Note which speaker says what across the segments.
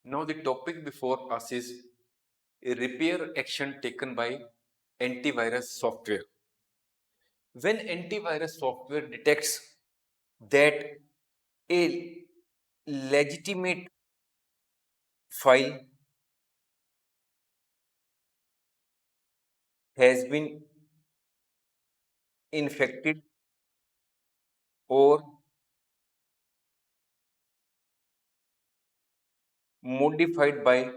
Speaker 1: Now the topic before us is a repair action taken by antivirus software. When antivirus software detects that a legitimate file has been infected or modified by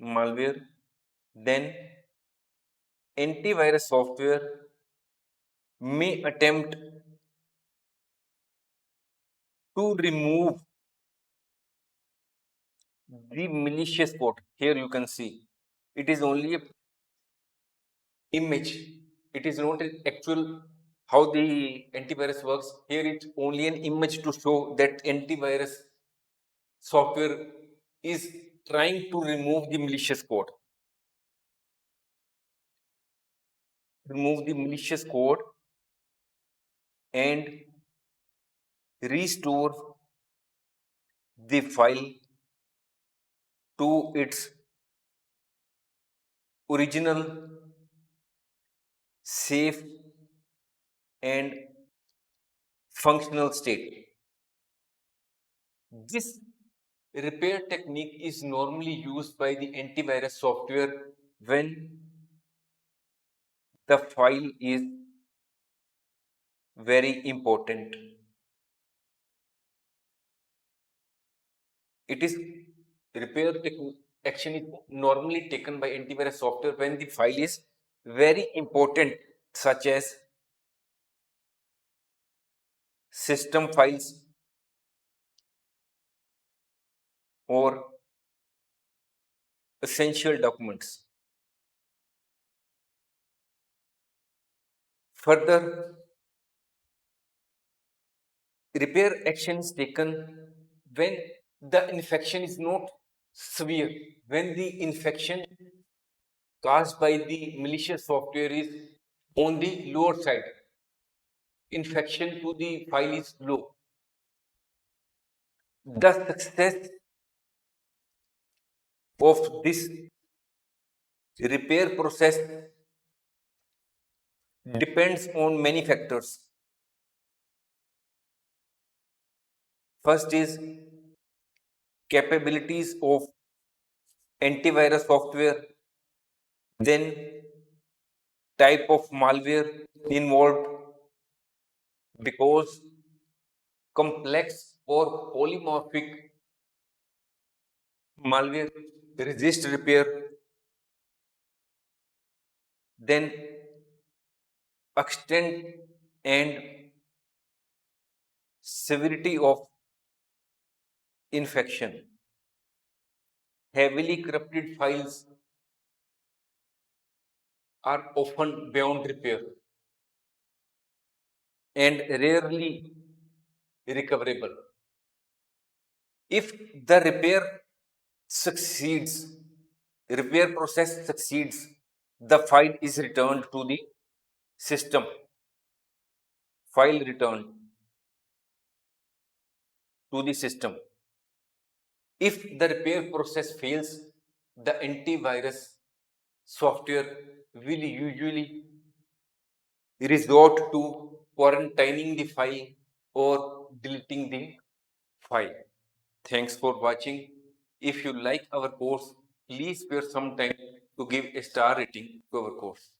Speaker 1: malware, then antivirus software may attempt to remove the malicious code. Here you can see it is only a image. It is not an actual how the antivirus works. Here it's only an image to show that antivirus software is trying to remove the malicious code. Remove the malicious code and restore the file to its original safe and functional state. This repair technique is normally used by the antivirus software when the file is very important. It is action is normally taken by antivirus software when the file is very important, such as system files or essential documents. Further, repair action is taken when the infection is not severe, when the infection caused by the malicious software is on the lower side, infection to the file is low. The success of this repair process depends on many factors. First is capabilities of antivirus software, then type of malware involved, because complex or polymorphic malware resist repair, then extent and severity of infection. Heavily corrupted files are often beyond repair and rarely recoverable. If the succeeds, repair process succeeds, the file is returned to the system. File returned to the system. If the repair process fails, the antivirus software will usually resort to quarantining the file or deleting the file. Thanks for watching. If you like our course, please spare some time to give a star rating to our course.